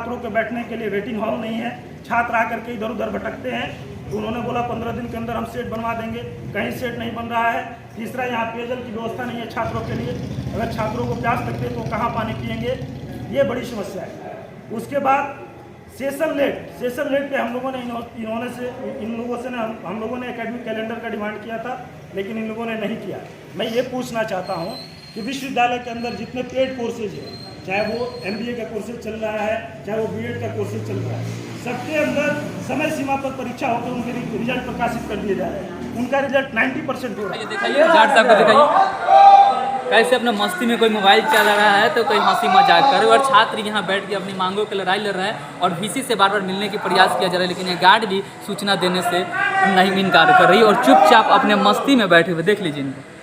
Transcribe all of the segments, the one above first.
छात्रों के बैठने के लिए वेटिंग हॉल नहीं है, छात्र आकर के इधर उधर भटकते हैं। तो उन्होंने बोला 15 दिन के अंदर हम सेट बनवा देंगे, कहीं सेट नहीं बन रहा है। तीसरा, यहाँ पेयजल की व्यवस्था नहीं है छात्रों के लिए, अगर छात्रों को प्यास लगती है तो कहाँ पानी पिएंगे, ये बड़ी समस्या है। उसके बाद सेशन लेट पे हम लोगों ने हम लोगों ने एकेडमिक कैलेंडर का डिमांड किया था, लेकिन इन लोगों ने नहीं किया। मैं ये पूछना चाहता हूँ कि विश्वविद्यालय के अंदर जितने पेड कोर्सेज हैं, चाहे वो MBA का कोर्सेज चल रहा है, चाहे वो BEd का कोर्सेज चल रहा है, सबके अंदर समय सीमा पर परीक्षा होकर उनके रिजल्ट प्रकाशित कर दिए जा रहे हैं। उनका रिजल्ट 90% हो रहा है। दिखाइए जाट साहब को, दिखाइए कैसे अपने मस्ती में कोई मोबाइल चला रहा है तो कोई हंसी मजाक करे, और छात्र यहाँ बैठ के अपनी मांगों की लड़ाई लड़ रहा है और VC से बार बार मिलने की प्रयास किया जा रहा है, लेकिन ये गार्ड भी सूचना देने से नहीं इनकार कर रही और चुपचाप अपने मस्ती में बैठे हुए। देख लीजिए इनको।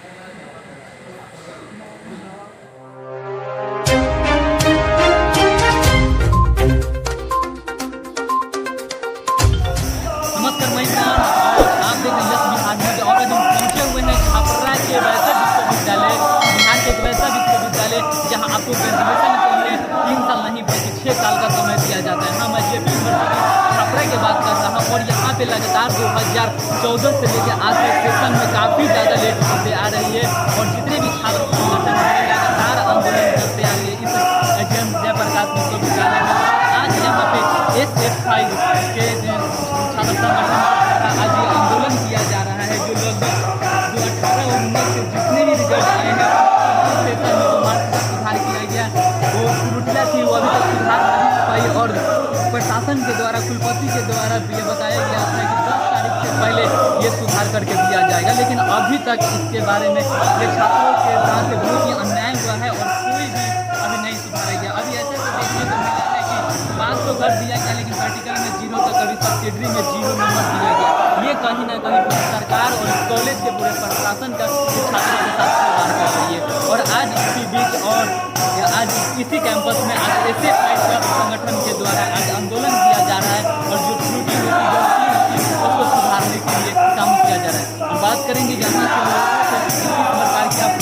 नमस्कार, मैं इमरान और आप देख रहे हैं यस बिहार न्यूज। और आज हम पहुँचे हुए हैं छपरा के वैसे विश्वविद्यालय, बिहार के एक वैसा विश्वविद्यालय जहाँ आपको ग्रेजुएशन के लिए 3 साल नहीं बल्कि 6 साल का समय दिया जाता है। मैं JP यूनिवर्सिटी छपरा की बात कर रहा हूँ और यहाँ पे लगातार 2014 से लेकर आज तक सेशन में काफ़ी ज़्यादा लेट होते आ रही है और जितने भी छात्र संगठन हैं लगातार आंदोलन करते आ रही है इस HM जयप्रकाश विश्वविद्यालय में। आज यहाँ पे SF5 के छात्र संगठन आज ये आंदोलन किया जा रहा है। जो लगभग 18 और 19 से जितने भी रिजल्ट आए हैं सेशन में जो मार्क्स का सुधार किया गया वो त्रुटियाँ थी, वो अभी तक सुधार नहीं पाई और प्रशासन के द्वारा, कुलपति के द्वारा ये बताया गया था कि 10 तारीख से पहले ये सुधार करके दिया जाएगा, लेकिन अभी तक इसके बारे में ये छात्रों के साथ बहुत ही अन्याय हुआ है और कोई भी अभी नहीं सुधारा गया। अभी ऐसे तो देखने को मिला है कि 500 घर दिया गया, लेकिन प्रैक्टिकल में 0 तक, अभी सब्सिडरी में 0 नंबर दिया गया। ये कहीं ना कहीं पूरी सरकार और कॉलेज के पूरे प्रशासन का छात्रों के साथ सुधार कर रही है। और आज इसी बीच और आज इसी कैंपस में आज SF5 संगठन के द्वारा आज आंदोलन किया जा रहा है और जो त्रुटि होती उसको सुधारने के लिए काम किया जा रहा है। हम बात करेंगे यहाँ के लोगों से किस प्रकार की आप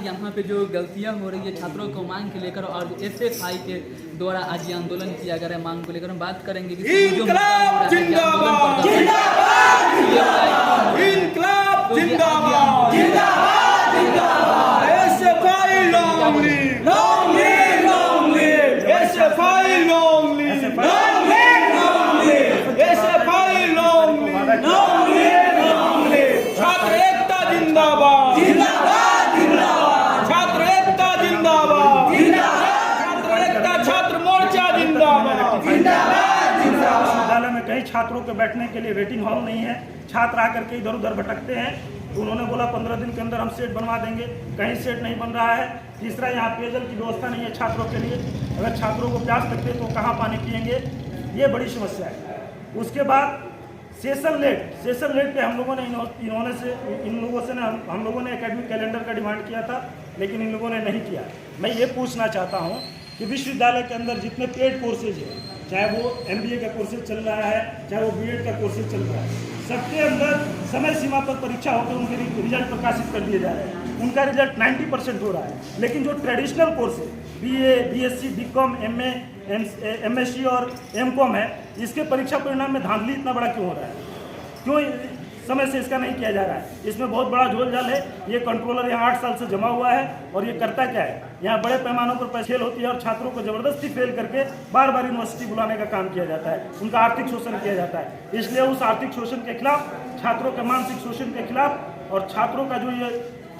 यहाँ पे जो गलतियाँ हो रही है छात्रों को मांग के लेकर और SF5 के द्वारा आज ये आंदोलन किया जा रहा है मांग को लेकर। हम बात करेंगे कि जो विश्वविद्यालय में कई छात्रों के बैठने के लिए वेटिंग हॉल नहीं है, छात्र आकर के इधर उधर भटकते हैं। तो उन्होंने बोला 15 दिन के अंदर हम सेट बनवा देंगे, कहीं सेट नहीं बन रहा है। तीसरा, यहाँ पेयजल की व्यवस्था नहीं है छात्रों के लिए, अगर छात्रों को प्यास लगती है तो कहाँ पानी पिएंगे, ये बड़ी समस्या है। उसके बाद सेशन लेट पे हम लोगों ने हम लोगों ने एकेडमिक कैलेंडर का डिमांड किया था, लेकिन इन लोगों ने नहीं किया। मैं ये पूछना चाहता हूँ कि विश्वविद्यालय के अंदर जितने पेड कोर्सेज हैं, चाहे वो MBA का कोर्सेज चल रहा है, चाहे वो BEd का कोर्सेज चल रहा है, सबके अंदर समय सीमा पर परीक्षा होकर उनके रिजल्ट प्रकाशित कर दिए जा रहे हैं। उनका रिजल्ट 90% हो रहा है, लेकिन जो ट्रेडिशनल कोर्स है BA, BSc, BCom, MA, MSc और MCom है, इसके परीक्षा परिणाम में धांधली इतना बड़ा क्यों हो रहा है? क्यों समय से इसका नहीं किया जा रहा है? इसमें बहुत बड़ा झोलझाल है। ये कंट्रोलर यहाँ 8 साल से जमा हुआ है और ये करता क्या है, यहाँ बड़े पैमानों पर फेल होती है और छात्रों को जबरदस्ती फेल करके बार बार यूनिवर्सिटी बुलाने का काम किया जाता है, उनका आर्थिक शोषण किया जाता है। इसलिए उस आर्थिक शोषण के खिलाफ, छात्रों के मानसिक शोषण के खिलाफ और छात्रों का जो ये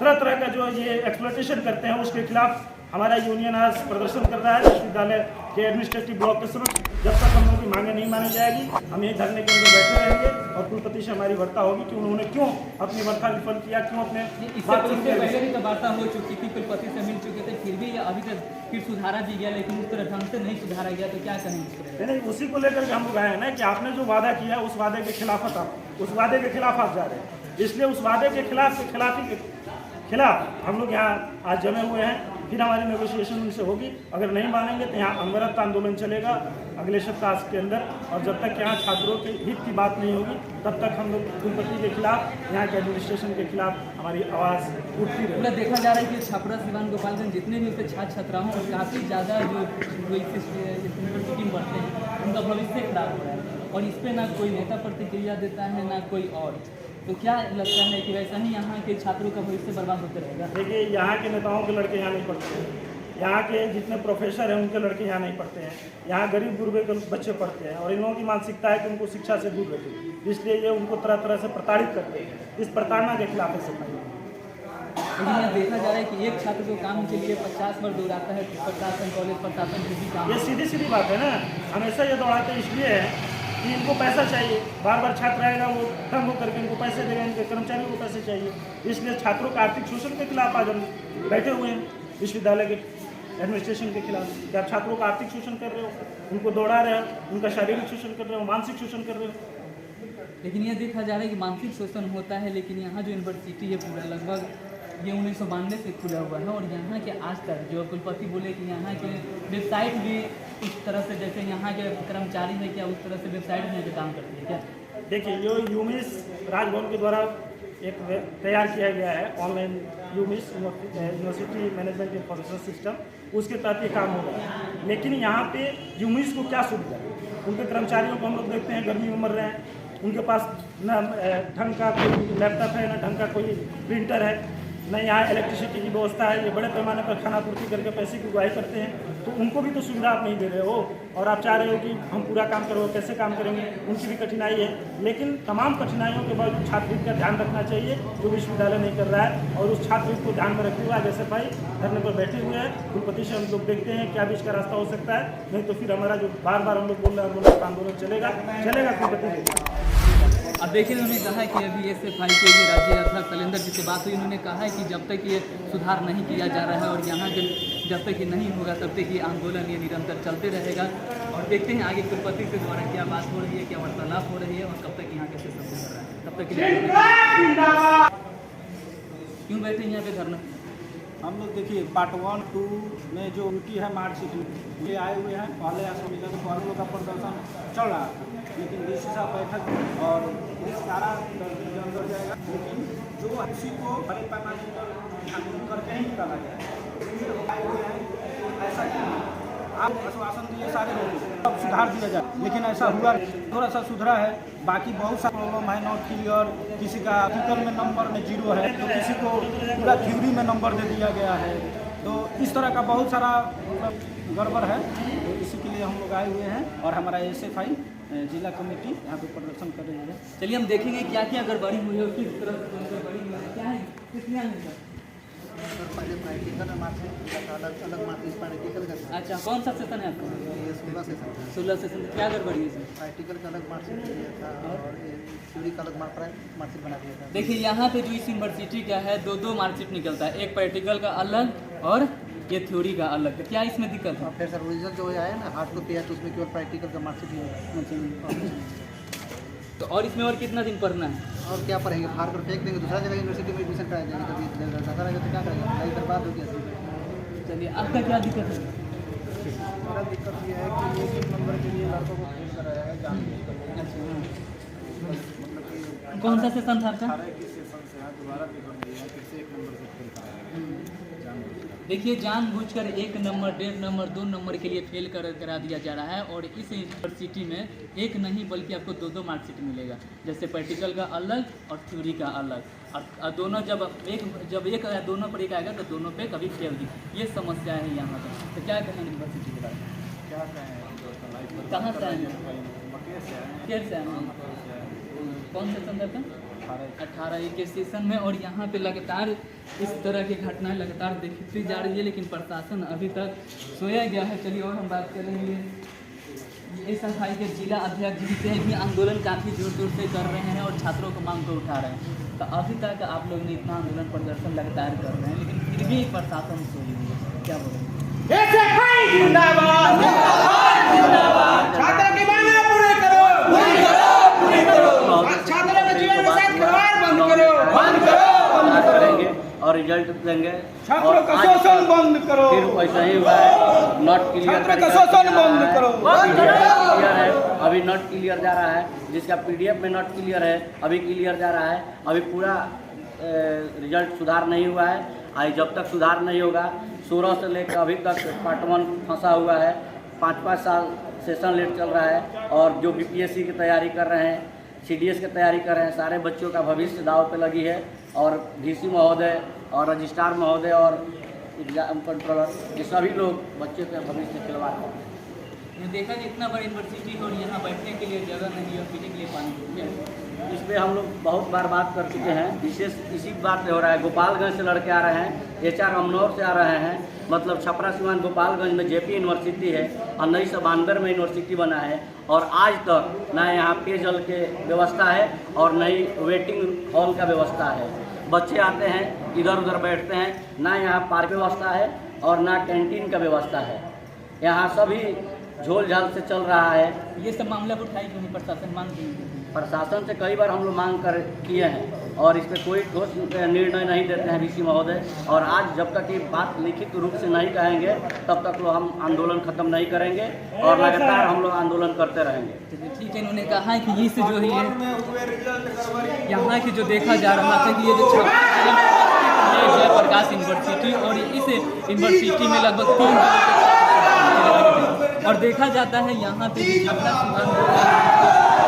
तरह तरह का जो ये एक्सप्लॉयटेशन करते हैं उसके खिलाफ हमारा यूनियन आज प्रदर्शन कर रहा है विश्वविद्यालय के एडमिनिस्ट्रेटिव ब्लॉक के समक्ष। जब तक हम लोगों की मांगे नहीं मानी जाएगी, हम यही धरने के अंदर बैठे रहेंगे और कुलपति से हमारी वार्ता होगी कि उन्होंने क्यों अपनी वार्ता विफल किया, क्यों अपने पहले भी तो वार्ता हो चुकी थी, कुलपति से मिल चुके थे, फिर भी अभी तक फिर सुधारा भी गया, लेकिन उस तरह ढंग से नहीं सुधारा गया, तो क्या कहेंगे? नहीं, उसी को लेकर के हम लोग आए हैं ना कि आपने जो वादा किया उस वादे के खिलाफ आप जा रहे हैं, इसलिए उस वादे के खिलाफ खिलाफ हम लोग यहाँ आज जमे हुए हैं। फिर हमारी नेगोशिएशन उनसे होगी। अगर नहीं मानेंगे तो यहाँ अनवरत आंदोलन चलेगा अगले सप्ताह के अंदर, और जब तक यहाँ छात्रों के हित की बात नहीं होगी तब तक हम लोग कुलपति के खिलाफ, यहाँ के एडमिनिस्ट्रेशन के खिलाफ हमारी आवाज़ उठती रहेगी। पूरा देखा जा रहा है कि छपरा, सिवान, गोपालगंज जितने भी उसके छात्र छात्राओं और काफ़ी ज़्यादा जो यूनिवर्सिटी में पढ़ते हैं उनका भविष्य खराब हो रहा है, और इस पर ना कोई नेता प्रतिक्रिया देता है ना कोई और। तो क्या लगता है कि वैसा ही यहाँ के छात्रों का भविष्य बर्बाद होते रहेगा? देखिए, यहाँ के नेताओं के लड़के यहाँ नहीं पढ़ते हैं, यहाँ के जितने प्रोफेसर हैं उनके लड़के यहाँ नहीं पढ़ते हैं, यहाँ गरीब गुरबे के बच्चे पढ़ते हैं, और इन लोगों की मानसिकता है कि उनको शिक्षा से दूर रखें, इसलिए ये उनको तरह तरह से प्रताड़ित करते हैं। इस प्रताड़ना के खिलाफ ऐसे फाइल। लेकिन यहाँ देखा जा रहा है कि एक छात्र को काम के लिए 50 बार दौड़ाता है प्रशासन, कॉलेज प्रशासन जो भी काम। ये सीधी सीधी बात है ना, हमेशा ये दौड़ाते इसलिए है कि इनको पैसा चाहिए। बार बार छात्र आएगा, वो तंग होकर के इनको पैसे देगा, इनके कर्मचारियों को पैसे चाहिए, इसलिए छात्रों का आर्थिक शोषण के खिलाफ आज हम बैठे हुए हैं विश्वविद्यालय के एडमिनिस्ट्रेशन के खिलाफ। कि आप छात्रों का आर्थिक शोषण कर रहे हो, उनको दौड़ा रहे हो, उनका शारीरिक शोषण कर रहे हो, मानसिक शोषण कर रहे हो। लेकिन यह देखा जा रहा है कि मानसिक शोषण होता है, लेकिन यहाँ जो यूनिवर्सिटी है पूरा लगभग ये 1992 से खुला हुआ है, और यहाँ के आज तक जो कुलपति बोले कि यहाँ के वेबसाइट भी उस तरह से जैसे यहाँ के कर्मचारी है क्या उस तरह से वेबसाइट में भी काम करती है क्या? देखिए, जो यूमिस राजभवन के द्वारा एक तैयार किया गया है online UMIS university management information system, उसके तहत ये काम हो रहा है। लेकिन यहाँ पे यूमिस को क्या सुविधा है? उनके कर्मचारियों को हम लोग देखते हैं गर्मी में मर रहे हैं, उनके पास न ढंग का कोई लैपटॉप है, न ढंग का कोई प्रिंटर है, न यहाँ इलेक्ट्रिसिटी की व्यवस्था है। ये बड़े पैमाने पर खाना पूर्ति करके पैसे की उगाही करते हैं, तो उनको भी तो सुविधा आप नहीं दे रहे हो, और आप चाह रहे हो कि हम पूरा काम करो, कैसे काम करेंगे? उनकी भी कठिनाई है। लेकिन तमाम कठिनाइयों के बावजूद छात्रवृत्ति का ध्यान रखना चाहिए, जो विश्वविद्यालय नहीं कर रहा है, और उस छात्रवृत्ति को ध्यान में रखते हुए आज SFI धरने पर बैठे हुए हैं। कुलपति से हम लोग देखते हैं क्या भी इसका रास्ता हो सकता है, नहीं तो फिर हमारा जो बार बार हम लोग बोल रहे हैं आंदोलन चलेगा कुलपति। अब देखिए, उन्होंने कहा है कि अभी SFI के लिए राज्य अध्यक्ष शैलेंद्र जी से बात हुई, उन्होंने कहा है कि जब तक ये सुधार नहीं किया जा रहा है और यहाँ के जब तक ये नहीं होगा तब तक ये आंदोलन ये निरंतर चलते रहेगा। और देखते हैं आगे कुलपति के द्वारा क्या बात हो रही है, क्या वार्तालाप हो रही है, और कब तक यहाँ के सेशन हो रहा है, तब तक के लिए क्यों बैठे यहाँ पे धरना? हम लोग देखिए पार्ट 1, 2 में जो उनकी है मार्कशीट ये आए हुए हैं, पहले मिला तो हम लोग का प्रदर्शन चल रहा है, लेकिन DC साहब बैठक और पुलिस सारा अंदर जाएगा, लेकिन जो अच्छी को बड़े पैमाने पर करके ही निकाला जाए। आए हुए हैं ऐसा क्यों? आप आश्वासन दिए सारे लोग अब सुधार दिया जाए, लेकिन ऐसा हुआ थोड़ा सा सुधरा है, बाकी बहुत सा प्रॉब्लम है, नॉट क्लियर, किसी का आर्टिकल में नंबर में 0 है, तो किसी को पूरा थ्योरी में नंबर दे दिया गया है, तो इस तरह का बहुत सारा गड़बड़ है। तो इसी के लिए हम लोग आए हुए हैं, और हमारा SFI जिला कमेटी यहाँ पे प्रदर्शन कर रही है। चलिए हम देखेंगे क्या क्या गड़बड़ी हुई है, किस तरह से गड़बड़ी हुई है, क्या है कितने पहले प्रैक्टिकल मार्कशीट अलग मार्कशीट प्रैक्टिकल का। अच्छा, कौन सा सेशन है आपका? ये 16 सेशन था। 16 सेशन, क्या गड़बड़ी है इसमें? प्रैक्टिकल का अलग मार्कशीट दिया था और थ्योरी का अलग मार्कशीट बना दिया था। देखिए, यहाँ पे जो इस यूनिवर्सिटी का है दो मार्कशीट निकलता है, एक प्रैक्टिकल का अलग और ये थ्योरी का अलग। क्या इसमें दिक्कत है? फिर सर ओरिजिनल जो आया ना हार्ड कॉपी है, तो उसमें केवल प्रैक्टिकल का मार्कशीट ही होगा। तो और इसमें और कितना दिन पढ़ना है? और क्या पढ़ेंगे? फाड़ कर फेंक देंगे, दूसरा जगह यूनिवर्सिटी में एडमिशन कराया जाएगा, कभी ज़्यादा रहेगा तो क्या करेंगे? पढ़ाई बर्बाद हो गया। चलिए, आपका क्या दिक्कत है? मेरा दिक्कत ये है कि एक नंबर के लिए लड़कों को फेल कराया है कौन सा सेशन था आपका? दोबारा पेपर दिया, फिर से 1 नंबर से फेल कराया। देखिए, जानबूझकर 1 नंबर, 1.5 नंबर, 2 नंबर के लिए फेल करा दिया जा रहा है, और इस यूनिवर्सिटी में एक नहीं बल्कि आपको 2 मार्कशीट मिलेगा, जैसे प्रैक्टिकल का अलग और थ्योरी का अलग, और दोनों जब एक या दोनों पर एक आएगा तो दोनों पे कभी फेल दी। ये समस्या है यहाँ पर। तो क्या कहें यूनिवर्सिटी के बारे में? क्या कहें? कहाँ से आए हैं? केर से आए हैं? कौन सेशन था आपका? 18 के सेशन में। और यहाँ पे लगातार इस तरह की घटनाएं लगातार देखती जा रही है, लेकिन प्रशासन अभी तक सोया गया है। चलिए, और हम बात करेंगे SFI के जिला अध्यक्ष जिनसे भी आंदोलन काफ़ी जोर से कर रहे हैं और छात्रों को मांग को उठा रहे हैं। तो अभी तक आप लोग ने इतना आंदोलन प्रदर्शन लगातार कर रहे हैं, लेकिन फिर भी प्रशासन सोई हुई है, क्या बोलेंगे? छात्रों की मांगें पूरी करो, छात्रों के जीवन के साथ खिलवाड़ बंद करो। और रिजल्ट देंगे। छात्रों का शोषण बंद करो। फिर वैसा ही हुआ है, नॉट क्लियर छात्रों का शोषण बंद करो। क्लियर है, अभी नॉट क्लियर जा रहा है, जिसका PDF में नॉट क्लियर है अभी क्लियर जा रहा है। अभी पूरा रिजल्ट सुधार नहीं हुआ है। आज जब तक सुधार नहीं होगा 16 से लेकर अभी तक पार्ट 1 फंसा हुआ है। 5-5 साल सेशन लेट चल रहा है। और जो BPSC की तैयारी कर रहे हैं, CDS की तैयारी कर रहे हैं, सारे बच्चों का भविष्य दाव पे लगी है। और DC महोदय और रजिस्ट्रार महोदय और एग्जाम कंट्रोलर, ये सभी लोग बच्चे के भविष्य से खिलवाड़ कर रहे हैं। ये देखा कि इतना बड़ा यूनिवर्सिटी है और यहाँ बैठने के लिए जगह नहीं है और पीने के लिए पानी नहीं है। इस पर हम लोग बहुत बार बात कर चुके हैं। विशेष इसी बात पे हो रहा है, गोपालगंज से लड़के आ रहे हैं, HR अमनौर से आ रहे हैं, मतलब छपरा सीवान गोपालगंज में JP यूनिवर्सिटी है और 1992 में यूनिवर्सिटी बना है। और आज तक ना यहाँ पेयजल के व्यवस्था है और न ही वेटिंग हॉल का व्यवस्था है। बच्चे आते हैं इधर उधर बैठते हैं, ना यहाँ पार्क व्यवस्था है और ना कैंटीन का व्यवस्था है। यहाँ सभी झोल झाल से चल रहा है। ये सब मामला उठाई क्यों नहीं प्रशासन मांग रही है? प्रशासन से कई बार हम लोग मांग कर किए हैं और इस पर कोई ठोस निर्णय नहीं देते हैं DC महोदय। और आज जब तक ये बात लिखित रूप से नहीं कहेंगे तब तक लोग हम आंदोलन खत्म नहीं करेंगे और लगातार हम लोग आंदोलन करते रहेंगे। ठीक है, इन्होंने कहा है कि इस जो है यहाँ की जो देखा जा रहा था कि ये जो जयप्रकाश यूनिवर्सिटी और इस यूनिवर्सिटी में लगभग 3 और देखा जाता है यहाँ पे छपरा सीवान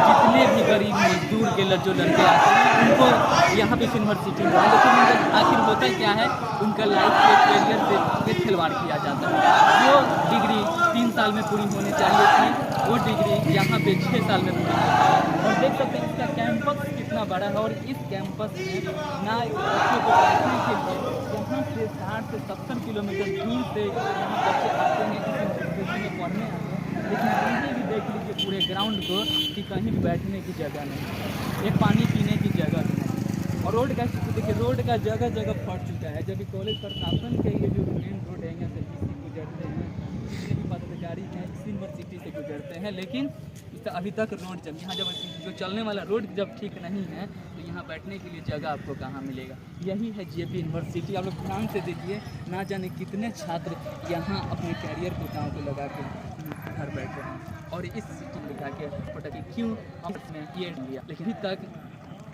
जितने भी गरीब मजदूर के जो लड़के आते हैं उनको यहाँ पे यूनिवर्सिटी में, लेकिन उनका आखिर होता क्या है, उनका लाइफ के कैरियर से खिलवाड़ किया जाता है। जो डिग्री 3 साल में पूरी होनी चाहिए थी वो डिग्री यहाँ पे 6 साल में पूरी होती है। और देख सकते हैं इसका कैंपस कितना बड़ा है और इस कैंपस में ना बच्चों को पढ़ने के लिए यहाँ से 60 से 70 किलोमीटर दूर से यहाँ बच्चे आते हैं इस यूनिवर्सिटी में पढ़ने आते हैं। लेकिन कहीं भी देख लीजिए पूरे ग्राउंड को कि कहीं भी बैठने की जगह नहीं, एक पानी पीने की जगह नहीं। और रोड का देखिए, रोड का जगह जगह फट चुका है। जब कॉलेज प्रशासन के ये जो मेन रोड है यहाँ से DC गुजरते हैं, जितने भी पदाधिकारी हैं इस यूनिवर्सिटी से गुजरते हैं, लेकिन अभी तक रोड जब यहाँ जब जो चलने वाला रोड जब ठीक नहीं है तो यहाँ बैठने के लिए जगह आपको कहाँ मिलेगा। यही है JP यूनिवर्सिटी। आप लोग ध्यान से देखिए, ना जाने कितने छात्र यहाँ अपने कैरियर को गाँव को लगा के घर बैठे हैं और इस सिटी में लिखा के फोटो कि क्यों हमने ये लिया, लेकिन अभी तक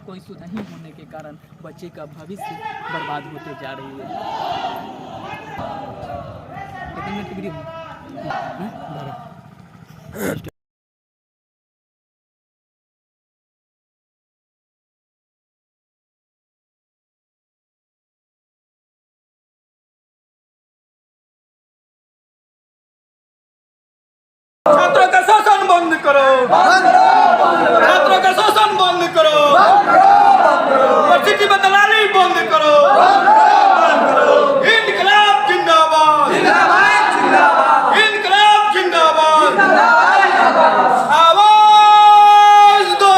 कोई सुध नहीं होने के कारण बच्चे का भविष्य बर्बाद होते जा रही है। छात्रों का शोषण बंद करो। छात्रों का शोषण बंद करो। यूनिवर्सिटी में दलाली बंद करो। इनकलाब जिंदाबाद। इनकलाब जिंदाबाद। आवाज दो।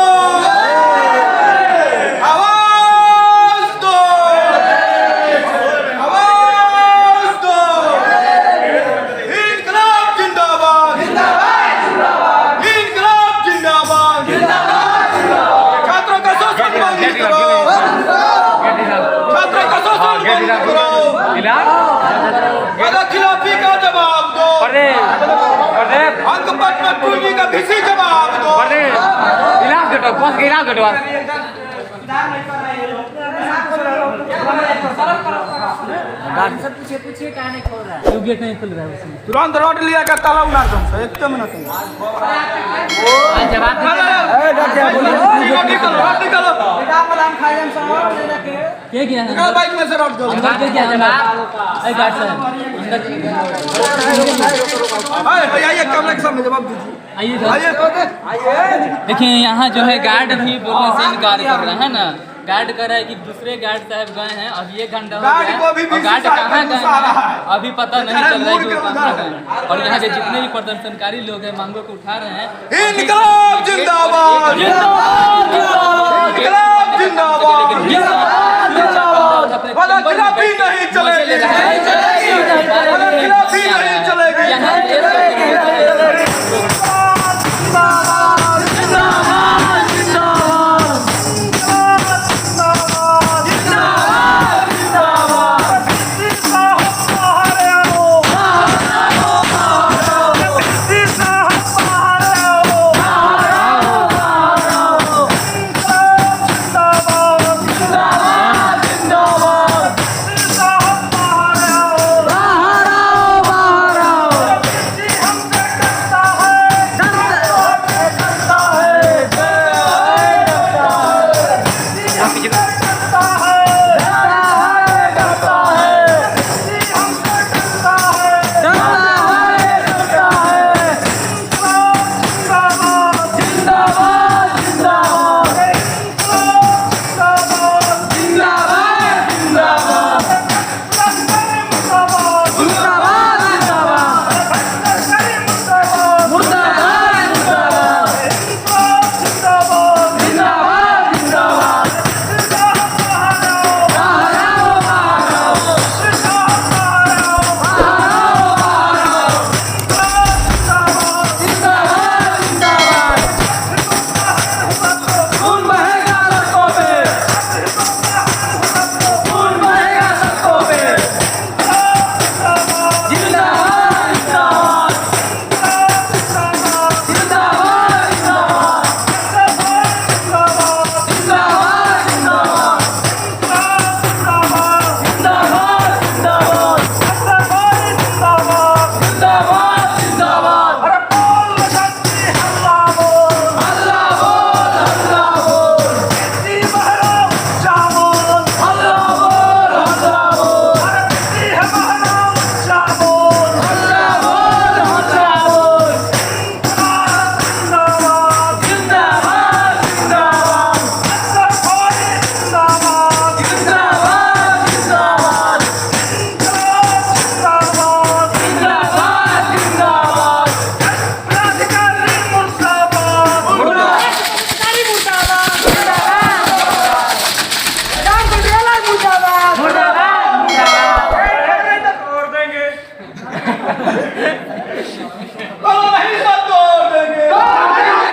आवाज दो। आवाज दो। इनकलाब जिंदाबाद। इनकलाब जिंदाबाद। छात्रों का शोषण बंद करो। छात्रों का शोषण बंद करो। खिलाफी का जवाब दो। अंक पत्र टूटी का किसी जवाब दो। पूछिए कहाँ नहीं खोल रहा है, गेट नहीं खुल रहा है उसमें। तुरंत रोड लिया का ताला उनार दो से 1 मिनट में जवाब क्या किया है? बाइक में से रोड दो। अंदर क्या किया जवाब? गार्ड साहब अंदर आइए कैमरे के सामने जवाब दीजिए। आइए। देखिए यहाँ जो है गार्ड भी बोलने से इनकार कर रहे हैं ना। गार्ड कर रहा है कि दूसरे गार्ड साहब गए हैं, अब 1 घंटा हो गया और गार्ड कहाँ गए हैं अभी पता नहीं चल रहा है कि वो कहाँ गए हैं। और यहाँ के जितने भी प्रदर्शनकारी लोग हैं मांगों को उठा रहे हैं। इनकलाब जिंदाबाद। इनकलाब जिंदाबाद। खिलाफी नहीं चलेगी।